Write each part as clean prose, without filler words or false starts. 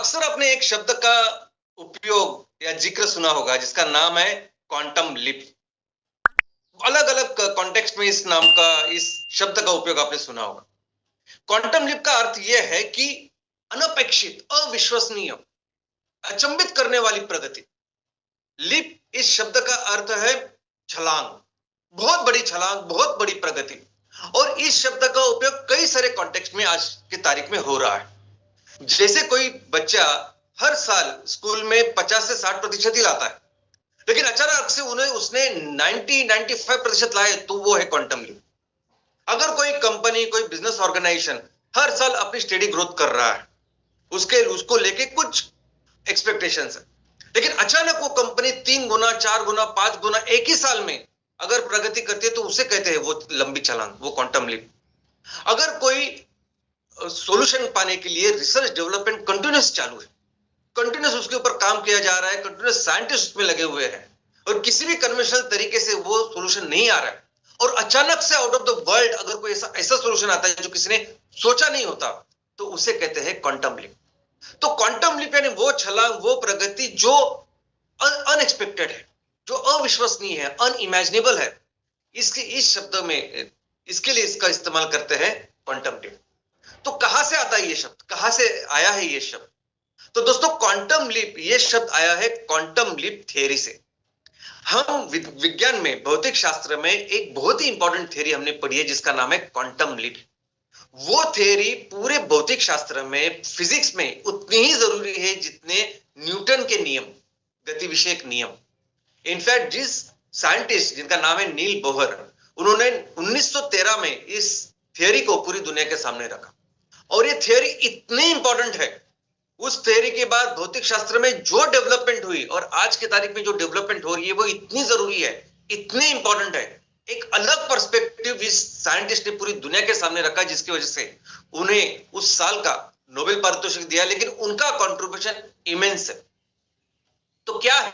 अक्सर आपने एक शब्द का उपयोग या जिक्र सुना होगा जिसका नाम है क्वांटम लीप। अलग अलग कॉन्टेक्स्ट में इस शब्द का उपयोग आपने सुना होगा। क्वांटम लीप का अर्थ यह है कि अनपेक्षित, अविश्वसनीय, अचंभित करने वाली प्रगति। लीप इस शब्द का अर्थ है छलांग, बहुत बड़ी छलांग, बहुत बड़ी प्रगति। और इस शब्द का उपयोग कई सारे कॉन्टेक्स्ट में आज की तारीख में हो रहा है। जैसे कोई बच्चा हर साल स्कूल में 50 से 60% ही लाता है, लेकिन अचानक से उसने 90-95% लाए, तो वो है क्वांटम लीप। अगर कोई कंपनी, कोई बिजनेस ऑर्गेनाइजेशन हर साल अपनी स्टेडी ग्रोथ कर रहा है, उसको लेके कुछ एक्सपेक्टेशंस है, लेकिन अचानक वो कंपनी 3 गुना, 4 गुना, 5 गुना एक ही साल में अगर प्रगति करती है, तो उसे कहते हैं वो लंबी छलांग, वो क्वांटम लीप। अगर कोई सॉल्यूशन पाने के लिए रिसर्च डेवलपमेंट कंटिन्यूस चालू है, कंटिन्यूस उसके ऊपर काम किया जा रहा है, कंटिन्यूस साइंटिस्ट उसमें लगे हुए हैं, और किसी भी कन्वेंशनल तरीके से वो सॉल्यूशन नहीं आ रहा है, और अचानक से आउट ऑफ द वर्ल्ड अगर कोई ऐसा सॉल्यूशन आता है जो किसी ने सोचा नहीं होता, तो उसे कहते हैं क्वांटम लीप। तो क्वांटम लीप यानी वो छलांग, वो प्रगति जो अनएक्सपेक्टेड है, जो अविश्वसनीय है, अनइमेजिनेबल है। इस शब्द में इसके लिए इसका इस्तेमाल करते हैं क्वांटम लीप। तो कहां से आता है ये शब्द, कहां से आया है ये शब्द? तो दोस्तों, क्वांटम लीप ये शब्द आया है क्वांटम लीप थ्योरी से। हम विज्ञान में, भौतिक शास्त्र में एक बहुत ही इंपॉर्टेंट थ्योरी हमने पढ़ी है जिसका नाम है क्वांटम लीप। वो थ्योरी पूरे भौतिक शास्त्र में, फिजिक्स में उतनी ही जरूरी है जितने न्यूटन के नियम, गति विषयक नियम। इनफैक्ट जिस साइंटिस्ट जिनका नाम है नील बोहर, उन्होंने 1913 में इस थ्योरी को पूरी दुनिया के सामने रखा, और ये थ्योरी इतनी इंपॉर्टेंट है। उस थ्योरी के बाद भौतिक शास्त्र में जो डेवलपमेंट हुई और आज की तारीख में जो डेवलपमेंट हो रही है, वो इतनी जरूरी है, इतनी इंपॉर्टेंट है। एक अलग पर्सपेक्टिव इस साइंटिस्ट ने पूरी दुनिया के सामने रखा, जिसकी वजह से उन्हें उस साल का नोबेल पारितोषिक दिया, लेकिन उनका कंट्रीब्यूशन इमेंस है। तो क्या है,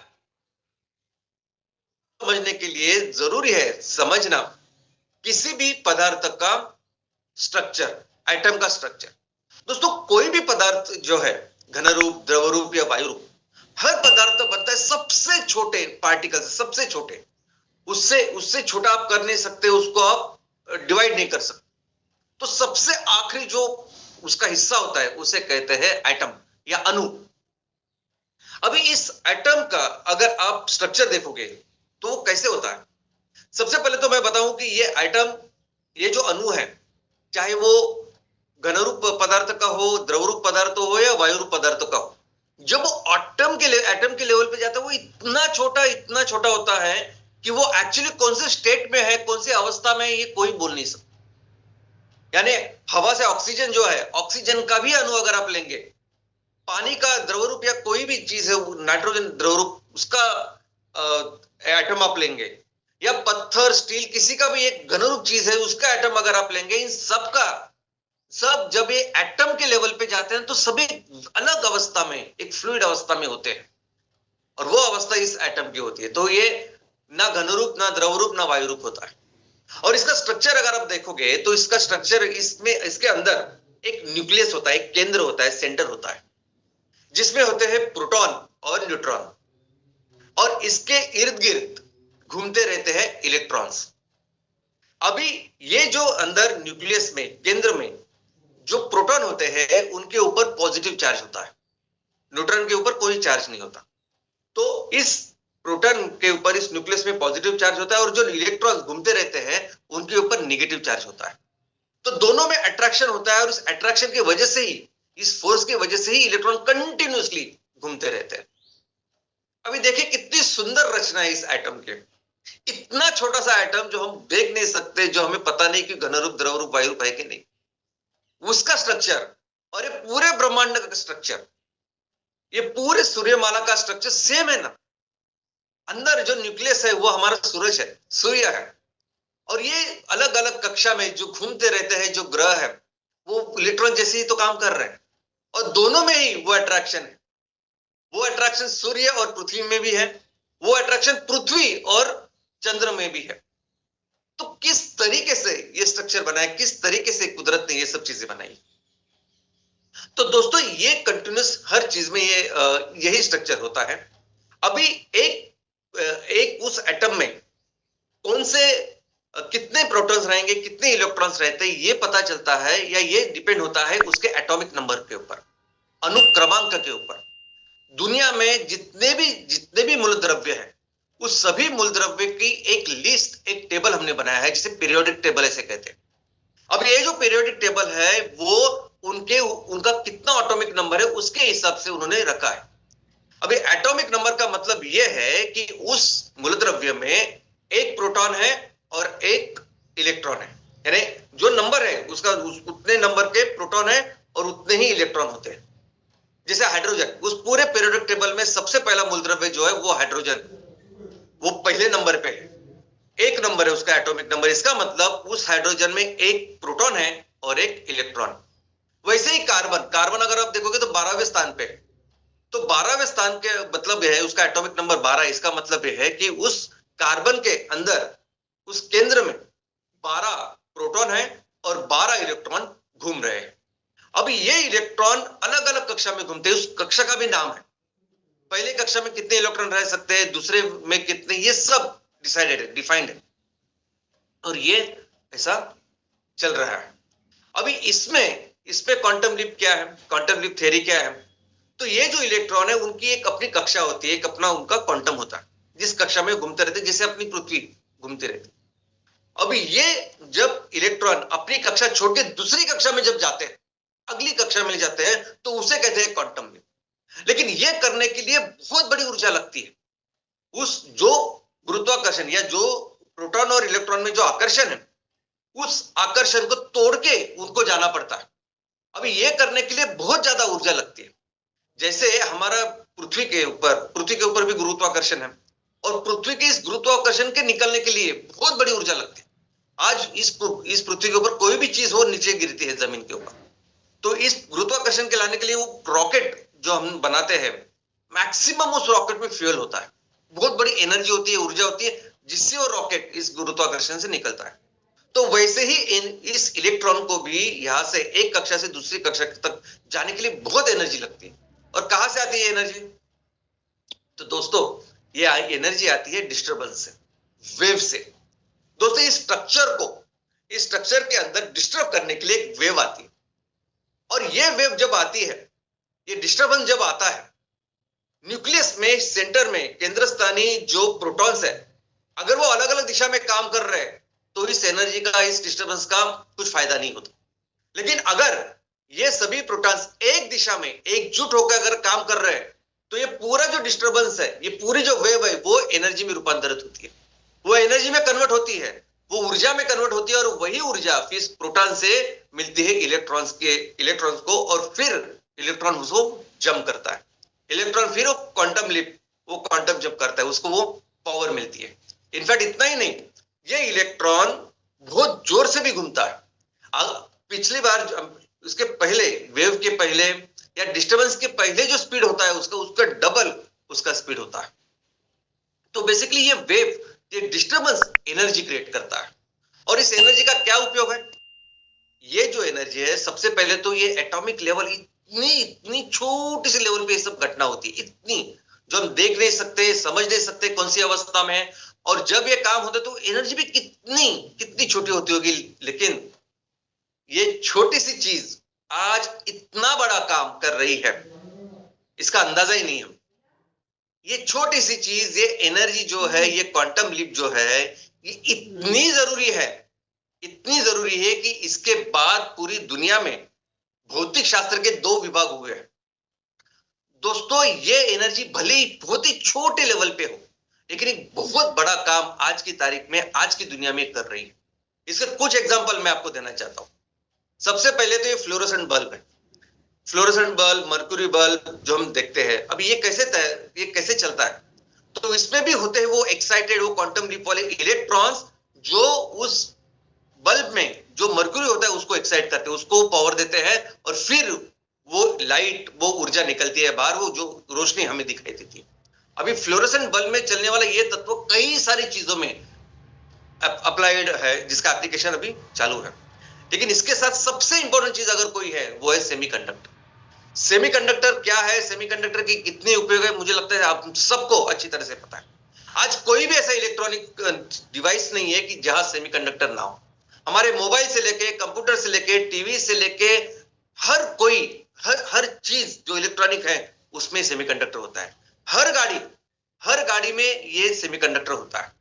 समझने के लिए जरूरी है समझना किसी भी पदार्थ का स्ट्रक्चर, एटम का स्ट्रक्चर। दोस्तों, कोई भी पदार्थ जो है, घन रूप, द्रव रूप या वायु रूप, हर पदार्थ बनता है सबसे छोटे पार्टिकल से, सबसे छोटे। उससे छोटा आप कर नहीं सकते, उसको आप डिवाइड नहीं कर सकते। तो सबसे आखिरी जो उसका हिस्सा होता है उसे कहते हैं एटम या अणु। अभी इस एटम का अगर आप स्ट्रक्चर देखोगे तो वो कैसे होता है। सबसे पहले तो मैं बताऊं कि ये एटम, ये जो अणु है, चाहे वो घन रूप पदार्थ का हो, द्रव रूप पदार्थ हो या वायु रूप पदार्थ का हो, जब वो एटम के लेवल पे जाता है, वो इतना छोटा होता है कि वो एक्चुअली कौन से स्टेट में है, कौन सी अवस्था में है, ये कोई बोल नहीं सकता। यानी हवा से ऑक्सीजन जो है, ऑक्सीजन का भी अणु अगर आप लेंगे, पानी का द्रव रूप या कोई भी चीज है, नाइट्रोजन द्रव रूप, उसका एटम आप लेंगे, या पत्थर, स्टील, किसी का भी एक घन रूप चीज है, उसका एटम अगर आप लेंगे, इन सब जब ये एटम के लेवल पे जाते हैं तो सभी अलग अवस्था में, एक फ्लूइड अवस्था में होते हैं, और वो अवस्था इस एटम की होती है। तो ये ना घन रूप, ना द्रव रूप, ना वायु रूप होता है। और इसका स्ट्रक्चर अगर आप देखोगे तो इसका स्ट्रक्चर, इसके अंदर एक न्यूक्लियस होता है, एक केंद्र होता है, सेंटर होता है, जिसमें होते हैं प्रोटॉन और न्यूट्रॉन, और इसके इर्द गिर्द घूमते रहते हैं इलेक्ट्रॉन्स। अभी ये जो अंदर न्यूक्लियस में, केंद्र में जो प्रोटॉन होते हैं, उनके ऊपर पॉजिटिव चार्ज होता है, न्यूट्रॉन के ऊपर कोई चार्ज नहीं होता। तो इस प्रोटॉन के ऊपर, इस न्यूक्लियस में पॉजिटिव चार्ज होता है, और जो इलेक्ट्रॉन घूमते रहते हैं उनके ऊपर नेगेटिव चार्ज होता है। तो दोनों में अट्रैक्शन होता है, और इस अट्रैक्शन की वजह से ही, इस फोर्स की वजह से ही इलेक्ट्रॉन कंटिन्यूअसली घूमते रहते हैं। अभी देखिए कितनी सुंदर रचना है इस एटम के। इतना छोटा सा एटम जो हम देख नहीं सकते, जो हमें पता नहीं कि घन रूप, द्रव रूप, वायु रूप है कि नहीं, उसका स्ट्रक्चर, और ये पूरे ब्रह्मांड का स्ट्रक्चर, ये पूरे सूर्यमाला का स्ट्रक्चर सेम है ना। अंदर जो न्यूक्लियस है वो हमारा सूरज है, सूर्य है, और ये अलग अलग कक्षा में जो घूमते रहते हैं, जो ग्रह है, वो इलेक्ट्रॉन जैसे ही तो काम कर रहे हैं, और दोनों में ही वो अट्रैक्शन है। वो अट्रैक्शन सूर्य और पृथ्वी में भी है, वो अट्रैक्शन पृथ्वी और चंद्र में भी है। तो किस तरीके से ये स्ट्रक्चर बना है, किस तरीके से कुदरत ने ये सब चीजें बनाई। तो दोस्तों ये कंटिन्यूस हर चीज में ये यही स्ट्रक्चर होता है। अभी एक उस एटम में कौन से कितने प्रोटॉन्स रहेंगे, कितने इलेक्ट्रॉन्स रहते हैं, ये पता चलता है या ये डिपेंड होता है उसके एटॉमिक नंबर के ऊपर, अनुक्रमांक के ऊपर। दुनिया में जितने भी मूल द्रव्य है, उस सभी मूल द्रव्य की एक लिस्ट, एक टेबल हमने बनाया है, जिसे पीरियोडिक टेबल ऐसे कहते हैं। अब ये जो पीरियोडिक टेबल है वो उनका कितना एटॉमिक नंबर है उसके हिसाब से उन्होंने रखा है। अभी एटॉमिक नंबर का मतलब यह है कि उस मूलद्रव्य में एक प्रोटॉन है और एक इलेक्ट्रॉन है, यानी जो नंबर है उसका उतने नंबर के प्रोटॉन है और उतने ही इलेक्ट्रॉन होते हैं। जैसे हाइड्रोजन, उस पूरे पीरियोडिक टेबल में सबसे पहला मूलद्रव्य जो है वो हाइड्रोजन, वो पहले नंबर पे है, एक नंबर है उसका एटॉमिक नंबर। इसका मतलब उस हाइड्रोजन में एक प्रोटॉन है और एक इलेक्ट्रॉन। वैसे ही कार्बन अगर आप देखोगे तो 12वें स्थान पे है। तो 12वें स्थान के मतलब यह है उसका एटॉमिक नंबर 12। इसका मतलब यह है कि उस कार्बन के अंदर, उस केंद्र में 12 प्रोटॉन है और 12 इलेक्ट्रॉन घूम रहे हैं। अब ये इलेक्ट्रॉन अलग अलग कक्षा में घूमते हैं, उस कक्षा का भी नाम है। पहले कक्षा में कितने इलेक्ट्रॉन रह सकते हैं, दूसरे में कितने, ये सब डिसाइडेड है, डिफाइंड है, और ये ऐसा चल रहा है। अभी इस पे क्वांटम लीप क्या है, क्वांटम लीप थ्योरी क्या है? तो ये जो इलेक्ट्रॉन है उनकी एक अपनी कक्षा होती है, एक अपना उनका क्वांटम होता है, जिस कक्षा में घूमते रहते, जैसे अपनी पृथ्वी घूमती रहती। अभी ये जब इलेक्ट्रॉन अपनी कक्षा छोड़ के दूसरी कक्षा में जब जाते हैं, अगली कक्षा में ले जाते हैं, तो उसे कहते हैं क्वांटम लीप। लेकिन ये करने के लिए बहुत बड़ी ऊर्जा लगती है। उस जो गुरुत्वाकर्षण या जो प्रोटॉन और इलेक्ट्रॉन में जो आकर्षण है, उस आकर्षण को तोड़ के उनको जाना पड़ता है। अभी ये करने के लिए बहुत ज्यादा ऊर्जा लगती है। जैसे हमारा पृथ्वी के ऊपर भी गुरुत्वाकर्षण है, और पृथ्वी के इस गुरुत्वाकर्षण के निकलने के लिए बहुत बड़ी ऊर्जा लगती है। आज इस पृथ्वी के ऊपर कोई भी चीज हो नीचे गिरती है जमीन के ऊपर, तो इस गुरुत्वाकर्षण के लाने के लिए वो रॉकेट जो हम बनाते हैं, मैक्सिमम उस रॉकेट में फ्यूल होता है, बहुत बड़ी एनर्जी होती है, ऊर्जा होती है, जिससे वो रॉकेट इस गुरुत्वाकर्षण से निकलता है। तो वैसे ही इस इलेक्ट्रॉन को भी यहां से एक कक्षा से दूसरी कक्षा तक जाने के लिए बहुत एनर्जी लगती है। और कहां से आती है एनर्जी? तो दोस्तों ये एनर्जी आती है डिस्टर्बेंस से, वेव से। दोस्तों इस स्ट्रक्चर के अंदर डिस्टर्ब करने के लिए एक वेव आती है, और ये वेव जब आती है, ये डिस्टर्बेंस जब आता है, न्यूक्लियस में, सेंटर में, केंद्र स्थानीय जो प्रोटॉन्स है, अगर वो अलग अलग दिशा में काम कर रहे हैं, तो इस एनर्जी का, इस डिस्टर्बेंस का कुछ फायदा नहीं होता। लेकिन अगर ये सभी प्रोटॉन्स एक दिशा में एकजुट होकर अगर काम कर रहे हैं, तो ये पूरा जो डिस्टर्बेंस है, ये पूरी जो वेव है, वो एनर्जी में रूपांतरित होती है, वो एनर्जी में कन्वर्ट होती है, वो ऊर्जा में कन्वर्ट होती है, और वही ऊर्जा फिर प्रोटॉन से मिलती है इलेक्ट्रॉन्स को, और फिर इलेक्ट्रॉन उसको जंप करता है। इलेक्ट्रॉन फिर वो क्वांटम जंप करता है, उसको वो पावर मिलती है। इनफैक्ट इतना ही नहीं, ये इलेक्ट्रॉन बहुत जोर से भी घूमता है। पिछली बार उसके पहले, वेव के पहले या डिस्टर्बेंस के पहले जो स्पीड होता है उसका डबल उसका स्पीड होता है। तो बेसिकली ये वेव, ये डिस्टर्बेंस एनर्जी क्रिएट करता है। और इस एनर्जी का क्या उपयोग है? ये जो एनर्जी है, सबसे पहले तो ये एटॉमिक लेवल, इतनी छोटी सी लेवल पे ये सब घटना होती है, इतनी जो हम देख नहीं सकते, समझ नहीं सकते कौन सी अवस्था में है। और जब ये काम होता है तो एनर्जी भी कितनी छोटी होती होगी। लेकिन ये छोटी सी चीज आज इतना बड़ा काम कर रही है, इसका अंदाजा ही नहीं है। ये छोटी सी चीज, ये एनर्जी जो है, ये क्वांटम लीप जो है, ये इतनी जरूरी है कि इसके बाद पूरी दुनिया में भौतिक शास्त्र के 2 विभाग हुए हैं। दोस्तों ये एनर्जी भले ही बहुत ही छोटे लेवल पे हो, लेकिन एक बहुत बड़ा काम आज की तारीख में, आज की दुनिया में कर रही है। इसके कुछ एग्जांपल मैं आपको देना चाहता हूं। सबसे पहले तो ये फ्लोरोसेंट बल्ब है। फ्लोरोसेंट बल्ब, मर्क्यूरी बल्ब जो हम देखते हैं, अभी ये कैसे चलता है? तो इसमें भी होते हैं वो एक्साइटेड, वो क्वांटम लीप वाले इलेक्ट्रॉन्स, जो उस बल्ब में जो मर्क्यूरी होता है उसको एक्साइट करते हैं, उसको पावर देते हैं, और फिर वो लाइट, वो ऊर्जा निकलती है बाहर, वो जो रोशनी हमें दिखाई देती है। अभी फ्लोरोसेंट बल्ब में चलने वाला ये तत्व कई सारी चीजों में अप्लाइड है, जिसका एप्लीकेशन अभी चालू है। लेकिन इसके साथ सबसे इंपॉर्टेंट चीज अगर कोई है, वो है सेमीकंडक्टर। सेमीकंडक्टर क्या है, सेमीकंडक्टर की कितनी उपयोग है, मुझे लगता है आप सबको अच्छी तरह से पता है। आज कोई भी ऐसा इलेक्ट्रॉनिक डिवाइस नहीं है कि जहां सेमीकंडक्टर ना हो। हमारे मोबाइल से लेके, कंप्यूटर से लेके, टीवी से लेके, हर कोई हर चीज जो इलेक्ट्रॉनिक है उसमें सेमीकंडक्टर होता है। हर गाड़ी में ये सेमीकंडक्टर होता है।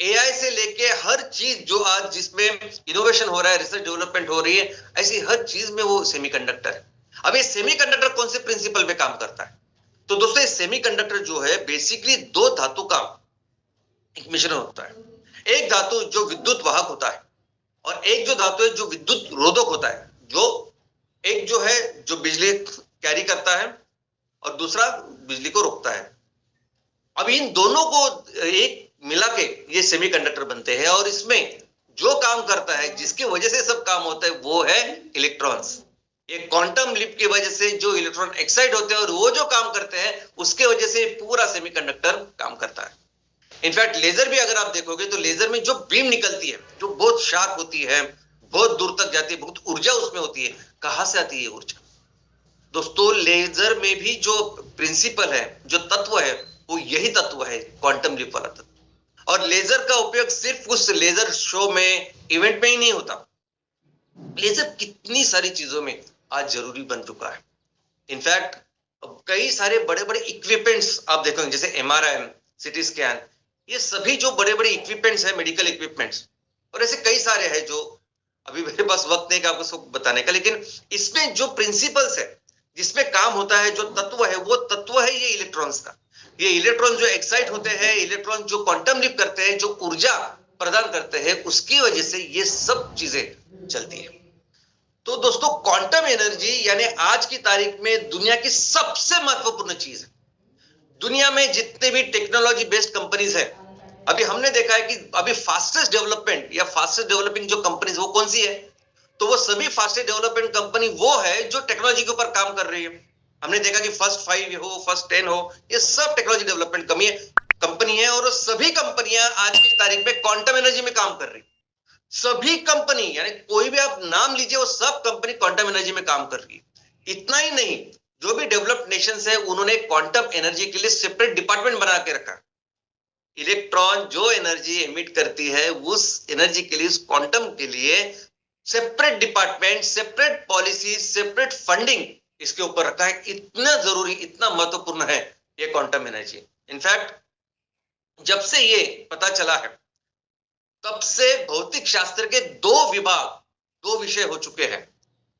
एआई से लेके हर चीज जो आज जिसमें इनोवेशन हो रहा है, रिसर्च डेवलपमेंट हो रही है, ऐसी हर चीज में वो सेमीकंडक्टर है। अब ये सेमीकंडक्टर कौन से प्रिंसिपल पे काम करता है? तो दोस्तों ये सेमीकंडक्टर जो है बेसिकली दो धातु का एक मिश्रण होता है। एक धातु जो विद्युत वाहक होता है और एक जो धातु है जो विद्युत रोधक होता है। जो एक जो है जो बिजली कैरी करता है और दूसरा बिजली को रोकता है। अब इन दोनों को एक मिला के ये सेमीकंडक्टर बनते हैं और इसमें जो काम करता है, जिसकी वजह से सब काम होता है, वो है इलेक्ट्रॉन्स। ये क्वांटम लीप की वजह से जो इलेक्ट्रॉन एक्साइट होते हैं और वो जो काम करते हैं उसके वजह से पूरा सेमीकंडक्टर काम करता है। इनफैक्ट लेजर भी अगर आप देखोगे तो लेजर में जो बीम निकलती है जो बहुत शार्प होती है, बहुत दूर तक जाती है, बहुत ऊर्जा उसमें होती है। कहां से आती है ऊर्जा? दोस्तों लेजर में भी जो प्रिंसिपल है, जो तत्व है, वो यही तत्व है, क्वांटम लीप वाला तत्व। और लेजर का उपयोग सिर्फ उस लेजर शो में, इवेंट में ही नहीं होता। लेजर कितनी सारी चीजों में आज जरूरी बन चुका है। इनफैक्ट कई सारे बड़े बड़े इक्विपमेंट्स आप देखोगे, जैसे एमआरआई, सीटी स्कैन, ये सभी जो बड़े बड़े इक्विपमेंट्स हैं, मेडिकल इक्विपमेंट्स, और ऐसे कई सारे हैं जो अभी मेरे पास वक्त नहीं कि आपको सब बताने का, लेकिन इसमें जो प्रिंसिपल्स है, जिसमें काम होता है, जो तत्व है, वो तत्व है ये इलेक्ट्रॉन्स का। ये इलेक्ट्रॉन जो एक्साइट होते हैं, इलेक्ट्रॉन जो क्वांटम लीप करते हैं, जो ऊर्जा प्रदान करते हैं, उसकी वजह से ये सब चीजें चलती है। तो दोस्तों क्वांटम एनर्जी यानी आज की तारीख में दुनिया की सबसे महत्वपूर्ण चीज है। दुनिया में जितने भी टेक्नोलॉजी बेस्ड कंपनीज है, अभी हमने देखा है कि अभी फास्टेस्ट डेवलपमेंट या फास्टेस्ट डेवलपिंग जो कंपनीज वो कौन सी है? तो वो सभी फास्टेस्ट डेवलपमेंट कंपनी वो है जो टेक्नोलॉजी के ऊपर काम कर रही है। हमने देखा कि फर्स्ट 5 हो, फर्स्ट 10 हो, ये सब टेक्नोलॉजी डेवलपमेंट कंपनी है और सभी कंपनियां आज की तारीख में क्वांटम एनर्जी में काम कर रही है। सभी कंपनी, यानी कोई भी आप नाम लीजिए, वो सब कंपनी क्वांटम एनर्जी में काम कर रही है। इतना ही नहीं, जो भी डेवलप्ड नेशंस है उन्होंने क्वांटम एनर्जी के लिए सेपरेट डिपार्टमेंट बना के रखा। इलेक्ट्रॉन जो एनर्जी एमिट करती है, उस एनर्जी के लिए, उस क्वांटम के लिए separate department, separate policy, separate funding इसके ऊपर रखा है। इतना जरूरी, इतना महत्वपूर्ण है ये क्वांटम एनर्जी। इनफैक्ट जब से ये पता चला है तब से भौतिक शास्त्र के दो विषय हो चुके हैं।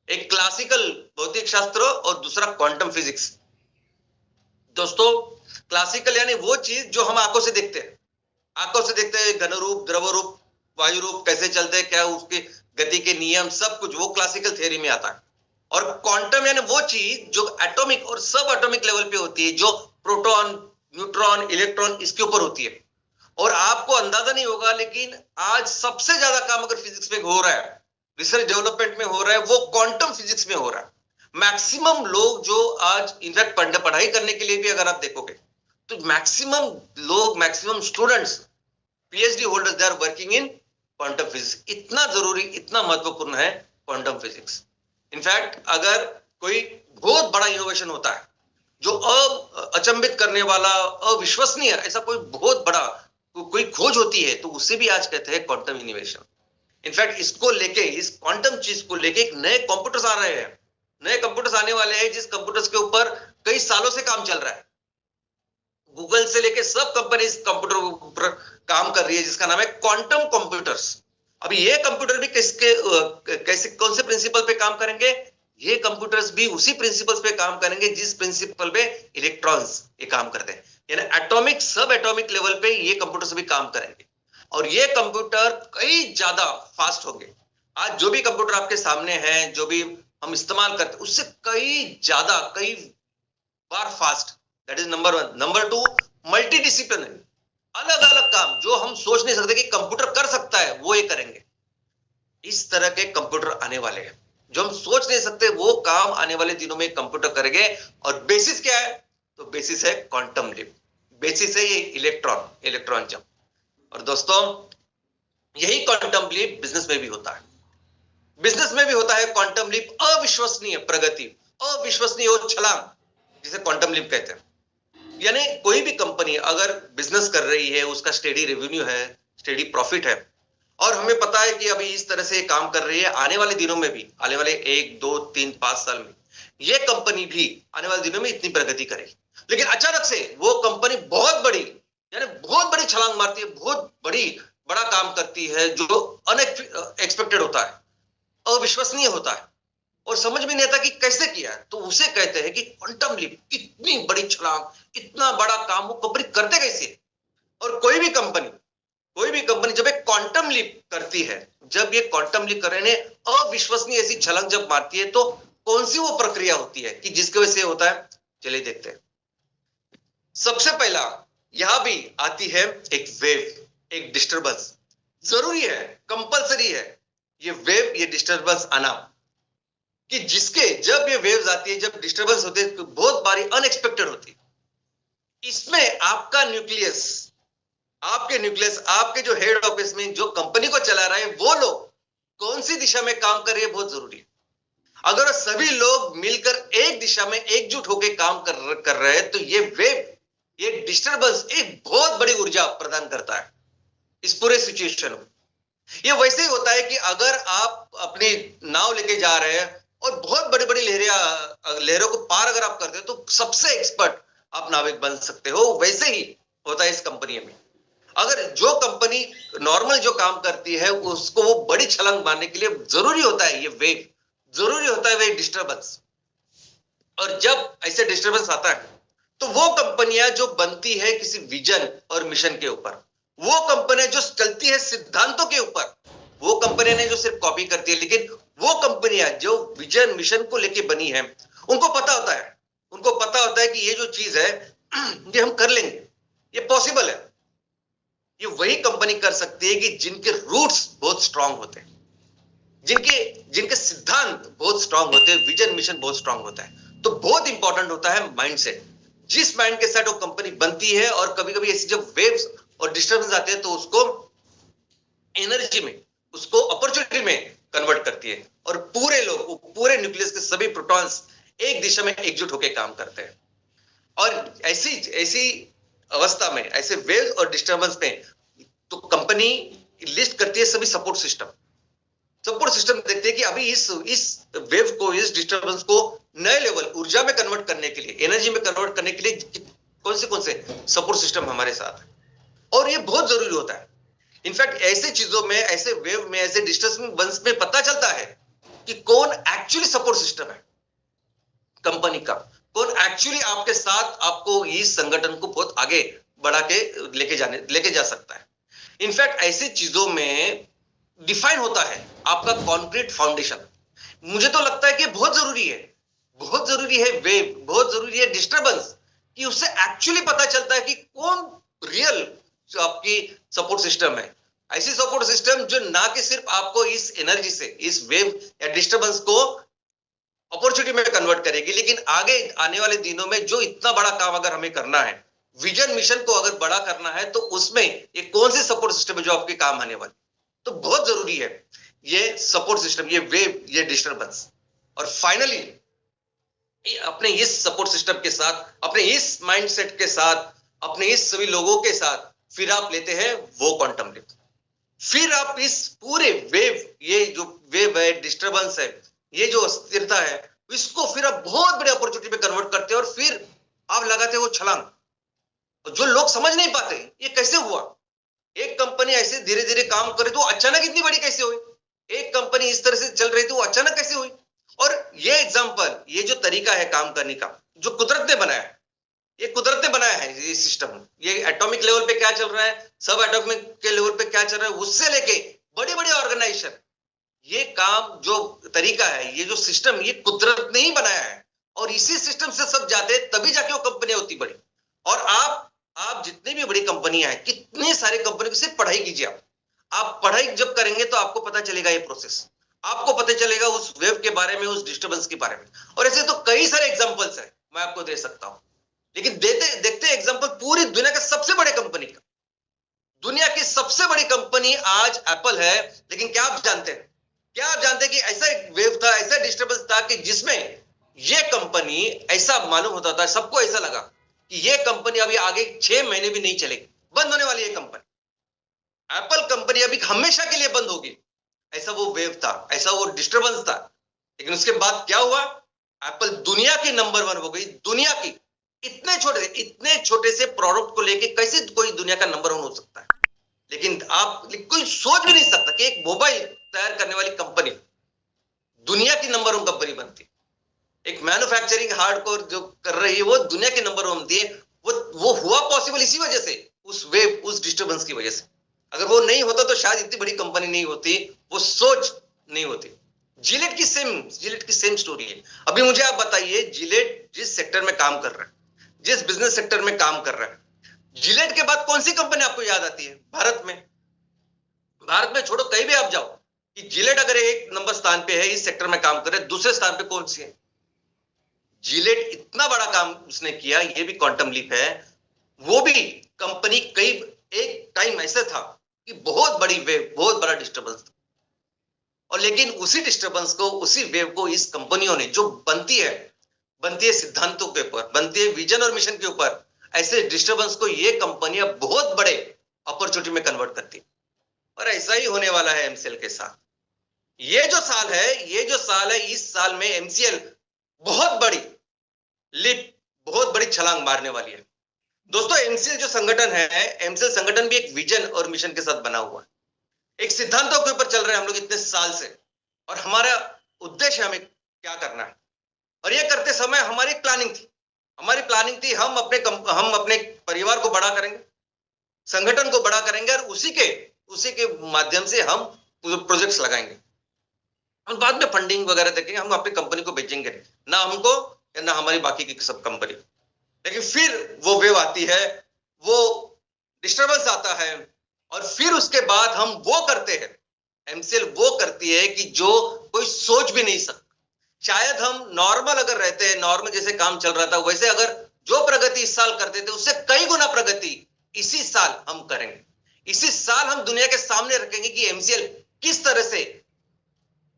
एक क्लासिकल भौतिक शास्त्र और दूसरा क्वांटम फिजिक्स। दोस्तों क्लासिकल यानी वो चीज जो हम आंखों से देखते हैं, घन रूप, द्रव रूप, वायु रूप कैसे चलते हैं, क्या उसकी गति के नियम, सब कुछ वो क्लासिकल थियरी में आता है। और क्वांटम यानी वो चीज जो एटॉमिक और सब एटॉमिक लेवल पे होती है, जो प्रोटॉन, न्यूट्रॉन, इलेक्ट्रॉन इसके ऊपर होती है। और आपको अंदाजा नहीं होगा, लेकिन आज सबसे ज्यादा काम अगर फिजिक्स में हो रहा है, रिसर्च डेवलपमेंट में हो रहा है, वो क्वांटम फिजिक्स में हो रहा है। मैक्सिमम लोग जो आज इनफैक्ट पढ़ाई करने के लिए भी अगर आप देखोगे तो मैक्सिमम लोग, maximum students, PhD holders, they are working in quantum physics. इतना जरूरी, इतना महत्वपूर्ण है क्वांटम फिजिक्स। इनफैक्ट अगर कोई बहुत बड़ा इनोवेशन होता है जो अचंभित करने वाला, अविश्वसनीय, ऐसा कोई बहुत बड़ा कोई खोज होती है, तो उसे भी आज कहते हैं क्वांटम इनोवेशन। इनफैक्ट इसको लेके, इस क्वांटम चीज को लेके एक नए कंप्यूटर्स आ रहे हैं, नए कंप्यूटर्स आने वाले हैं, जिस कंप्यूटर्स के ऊपर कई सालों से काम चल रहा है। गूगल से लेके सब कंपनी इस कंप्यूटर के ऊपर काम कर रही है, जिसका नाम है क्वांटम कंप्यूटर्स। अभी ये कंप्यूटर भी कैसे, कौन से प्रिंसिपल पे काम करेंगे? ये कंप्यूटर्स भी उसी प्रिंसिपल्स पे काम करेंगे जिस प्रिंसिपल पे इलेक्ट्रॉन्स ये काम करते हैं, यानी एटॉमिक, सब एटॉमिक लेवल पे ये कंप्यूटर्स भी काम करेंगे। और ये कंप्यूटर कई ज्यादा फास्ट होंगे। आज जो भी कंप्यूटर आपके सामने हैं, जो भी हम इस्तेमाल करते हैं, उससे कई बार fast. That is number 1। Number 2, multidisciplinary, अलग अलग काम जो हम सोच नहीं सकते कि कंप्यूटर कर सकता है, वो ये करेंगे। इस तरह के कंप्यूटर आने वाले हैं, जो हम सोच नहीं सकते वो काम आने वाले दिनों में कंप्यूटर करेंगे। और बेसिस क्या है? तो बेसिस है क्वांटम लीप, बेसिस है ये इलेक्ट्रॉन जंप। और दोस्तों यही क्वांटम लीप बिजनेस में भी होता है। बिजनेस में भी होता है क्वांटम लीप, अविश्वसनीय प्रगति। अविश्वसनीय वो छलांग जिसे क्वांटम लीप कहते हैं। यानी कोई भी कंपनी अगर बिजनेस कर रही है, उसका स्टेडी रेवेन्यू है, स्टेडी प्रॉफिट है, और हमें पता है कि अभी इस तरह से काम कर रही है, आने वाले दिनों में भी, आने वाले 1, 2, 3, 5 साल में ये कंपनी भी आने वाले दिनों में इतनी प्रगति करेगी, लेकिन अचानक से वो कंपनी बहुत बड़ी, यानी बहुत बड़ी छलांग मारती है, बहुत बड़ा काम करती है जो अनएक्सपेक्टेड होता है, अविश्वसनीय होता है, और समझ में नहीं आता कि कैसे किया है, तो उसे कहते हैं कि क्वांटम लीप। इतनी बड़ी छलांग, इतना बड़ा काम वो कंपनी करते कैसे? और कोई भी कंपनी जब एक क्वांटम लीप करती है, जब ये क्वांटम लीप करने अविश्वसनीय ऐसी छलांग जब मारती है, तो कौन सी वो प्रक्रिया होती है कि जिसकी वजह से होता है? चलिए देखते हैं। सबसे पहला यहां भी आती है एक वेव, एक डिस्टर्बेंस। जरूरी है, कंपलसरी है ये वेव, ये डिस्टर्बेंस आना, कि जिसके जब ये वेव्स आती है, जब डिस्टर्बेंस होते हैं, तो बहुत बारी अनएक्सपेक्टेड होती है। इसमें आपका न्यूक्लियस, आपके जो हेड ऑफिस में जो कंपनी को चला रहा है, वो लोग कौन सी दिशा में काम कर रहे हैं, बहुत जरूरी है। अगर सभी लोग मिलकर एक दिशा में एकजुट होकर काम कर रहे हैं, तो ये वेव, ये डिस्टर्बेंस एक बहुत बड़ी ऊर्जा प्रदान करता है इस पूरे सिचुएशन में। ये वैसे ही होता है कि अगर आप अपनी नाव लेके जा रहे हैं और बहुत बड़ी बड़ी लहरों को पार अगर आप करते हो, तो सबसे एक्सपर्ट आप नाविक बन सकते हो। वैसे ही होता है इस कंपनी में। अगर जो कंपनी नॉर्मल जो काम करती है, उसको वो बड़ी छलांग मारने के लिए जरूरी होता है ये वेव, जरूरी होता है वे डिस्टर्बेंस। और जब ऐसे डिस्टर्बेंस आता है, तो वो कंपनियां जो बनती है किसी विजन और मिशन के ऊपर, वो कंपनियां जो चलती है सिद्धांतों के ऊपर, वो कंपनियां नहीं जो सिर्फ कॉपी करती है, लेकिन वो कंपनियां जो विजन मिशन को लेके बनी है, उनको पता होता है कि ये जो चीज है ये हम कर लेंगे, ये पॉसिबल है। ये वही कंपनी कर सकती है कि जिनके रूट्स बहुत स्ट्रांग होते हैं, जिनके सिद्धांत बहुत स्ट्रांग होते हैं, विजन मिशन बहुत स्ट्रांग होता है। तो बहुत इंपॉर्टेंट होता है माइंडसेट। जिस माइंड के साथ वो कंपनी बनती है, और कभी कभी ऐसी जब वेव्स और डिस्टर्बेंस आते हैं, तो उसको एनर्जी में, उसको अपॉर्चुनिटी में कन्वर्ट करती है, और पूरे न्यूक्लियस के सभी प्रोटॉन्स एक दिशा में एकजुट होकर काम करते हैं। और ऐसी अवस्था में, ऐसे वेव्स और डिस्टर्बेंस में, तो कंपनी लिस्ट करती है सभी सपोर्ट सिस्टम देखते हैं कि अभी इस वेव को, इस डिस्टर्बेंस को नए लेवल ऊर्जा में कन्वर्ट करने के लिए, एनर्जी में कन्वर्ट करने के लिए कौन से सपोर्ट सिस्टम हमारे साथ है। और ये बहुत जरूरी होता है। इनफैक्ट ऐसे चीजों में, ऐसे वेव में, ऐसे डिस्टर्बेंस में पता चलता है कि कौन एक्चुअली सपोर्ट सिस्टम है कंपनी का, कौन एक्चुअली आपके साथ आपको इस संगठन को बहुत आगे बढ़ा के लेके जा सकता है। इनफैक्ट ऐसी चीजों में डिफाइन होता है आपका कॉन्क्रीट फाउंडेशन। मुझे तो लगता है कि बहुत जरूरी है वेव, बहुत जरूरी है डिस्टर्बेंस, कि उससे एक्चुअली पता चलता है कि कौन रियल जो आपकी सपोर्ट सिस्टम है। ऐसी सपोर्ट सिस्टम जो ना कि सिर्फ आपको इस एनर्जी से, इस वेव या डिस्टर्बेंस को अपॉर्चुनिटी में कन्वर्ट करेगी, लेकिन आगे आने वाले दिनों में जो इतना बड़ा काम अगर हमें करना है, विजन मिशन को अगर बड़ा करना है, तो उसमें ये कौन सी सपोर्ट सिस्टम है जो आपके काम आने वाली। तो बहुत जरूरी है ये सपोर्ट सिस्टम, ये वेव, ये डिस्टर्बेंस। और फाइनली अपने इस सपोर्ट सिस्टम के साथ, अपने इस माइंडसेट के साथ, अपने इस सभी लोगों के साथ फिर आप लेते हैं वो क्वांटम लीप। फिर आप इस पूरे वेव, ये जो वेव है, डिस्टर्बेंस है, ये जो अस्थिरता है, इसको फिर आप बहुत बड़े अपॉर्चुनिटी में कन्वर्ट करते हैं, और फिर आप लगाते हो छलांग। जो लोग समझ नहीं पाते ये कैसे हुआ, एक कंपनी ऐसे धीरे धीरे काम करे तो अचानक इतनी बड़ी कैसे हुई, एक कंपनी इस तरह से चल रही थी वो अचानक कैसे हुई। और ये एग्जांपल, ये जो तरीका है काम करने का, जो कुदरत ने बनाया है, ये कुदरत ने बनाया है ये सिस्टम। ये एटॉमिक लेवल पे क्या चल रहा है, सब एटॉमिक के लेवल पे क्या चल रहा है, उससे लेके बड़ी बड़ी ऑर्गेनाइजेशन, ये काम जो तरीका है, ये जो सिस्टम, ये कुदरत ने ही बनाया है। और इसी सिस्टम से सब जाते हैं, तभी जाके वो कंपनियां होती बड़ी। और आप जितनी भी बड़ी कंपनियां हैं, कितनी सारी कंपनी की सिर्फ पढ़ाई कीजिए। आप पढ़ाई जब करेंगे तो आपको पता चलेगा ये प्रोसेस, आपको पता चलेगा उस वेव के बारे में, उस डिस्टर्बेंस के बारे में। और ऐसे तो कई सारे एग्जांपल्स हैं, मैं आपको दे सकता हूं। लेकिन देखते एग्जांपल पूरी दुनिया के सबसे बड़े कंपनी का। दुनिया की सबसे बड़ी कंपनी आज एप्पल है, लेकिन क्या आप जानते हैं कि ऐसा एक वेव था, ऐसा डिस्टर्बेंस था कि जिसमें ये कंपनी, ऐसा मालूम होता था, सबको ऐसा लगा कि ये कंपनी अभी आगे 6 महीने भी नहीं चलेगी, बंद होने वाली है कंपनी, एप्पल कंपनी अभी हमेशा के लिए बंद होगी। ऐसा वो वेव था, ऐसा वो डिस्टर्बेंस था। लेकिन उसके बाद क्या हुआ? एप्पल दुनिया की नंबर 1 हो गई, दुनिया की। इतने छोटे से प्रोडक्ट को लेके कैसे कोई दुनिया का नंबर 1 हो सकता है? लेकिन आप कोई सोच भी नहीं सकता कि एक मोबाइल तैयार करने वाली कंपनी दुनिया की नंबर 1 कंपनी बनती, एक मैन्युफैक्चरिंग हार्डकोर जो कर रही है वो दुनिया की नंबर 1 बनती है। वो हुआ पॉसिबल इसी वजह से, उस वेव, उस डिस्टर्बेंस की वजह से। अगर वो नहीं होता तो शायद इतनी बड़ी कंपनी नहीं होती, वो सोच नहीं होती। जिलेट की सेम स्टोरी है। अभी मुझे आप बताइए, जिलेट जिस सेक्टर में काम कर रहा है, जिस बिजनेस सेक्टर में काम कर रहा है, जिलेट के बाद कौन सी कंपनी आपको याद आती है भारत में? भारत में छोड़ो, कहीं भी आप जाओ कि जिलेट अगर एक नंबर स्थान पे है, इस सेक्टर में काम कर रहे, दूसरे स्थान पे कौन सी है? जिलेट इतना बड़ा काम उसने किया, ये भी क्वांटम लीप है। वो भी कंपनी कई, एक टाइम ऐसा था कि बहुत बड़ी वेव, बहुत बड़ा डिस्टर्बेंस था, और लेकिन उसी डिस्टर्बेंस को, उसी वेव को इस कंपनियों ने, जो बनती है सिद्धांतों के ऊपर, बनती है विजन और मिशन के ऊपर, ऐसे डिस्टर्बेंस को ये कंपनियां बहुत बड़े अपॉर्चुनिटी में कन्वर्ट करती। और ऐसा ही होने वाला है एमसीएल के साथ। ये जो साल है, इस साल में एमसीएल बहुत बड़ी लिप, बहुत बड़ी छलांग मारने वाली है। दोस्तों, एमसीएल जो संगठन है, एमसीएल संगठन भी एक विजन और मिशन के साथ बना हुआ है। एक सिद्धांतों के ऊपर चल रहे हैं हम लोग इतने साल से, और हमारा उद्देश्य हमें क्या करना है। और ये करते समय हमारी प्लानिंग थी, हम अपने परिवार को बड़ा करेंगे, संगठन को बड़ा करेंगे, और उसी के माध्यम से हम प्रोजेक्ट्स लगाएंगे। हम बाद में फंडिंग वगैरह देखेंगे, हम अपनी कंपनी को बेचेंगे ना, हमको या ना हमारी बाकी की सब कंपनी। लेकिन फिर वो वेव आती है, वो डिस्टर्बेंस आता है, और फिर उसके बाद हम वो करते हैं, एमसीएल वो करती है कि जो कोई सोच भी नहीं सकता। शायद हम नॉर्मल अगर रहते हैं, नॉर्मल जैसे काम चल रहा था, वैसे अगर जो प्रगति इस साल करते थे, उससे कई गुना प्रगति इसी साल हम करेंगे। इसी साल हम दुनिया के सामने रखेंगे कि एमसीएल किस तरह से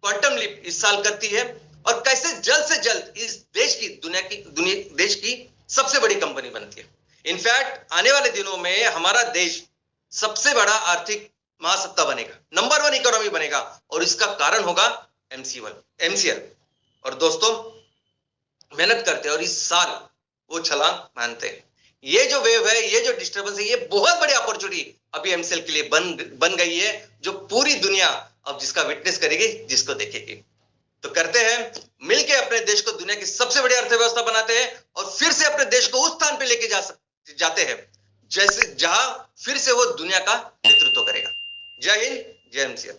क्वांटम लीप इस साल करती है, और कैसे जल्द से जल्द इस देश की सबसे बड़ी कंपनी बनती है। इनफैक्ट आने वाले दिनों में हमारा देश सबसे बड़ा आर्थिक महासत्ता बनेगा, नंबर 1 इकोनॉमी बनेगा, और इसका कारण होगा एमसीएल। और दोस्तों, मेहनत करते हैं और इस साल वो छलांग मानते हैं। ये जो वेव है, ये जो डिस्टर्बेंस है, ये बहुत बड़ी अपॉर्चुनिटी अभी एमसीएल के लिए बन गई है, जो पूरी दुनिया अब जिसका विटनेस करेगी, जिसको देखेगी। तो करते हैं मिलके, अपने देश को दुनिया की सबसे बड़ी अर्थव्यवस्था बनाते हैं, और फिर से अपने देश को उस स्थान पे लेके जाते हैं जैसे जहां फिर से वो दुनिया का नेतृत्व करेगा। जय हिंद, जय एमसीएल।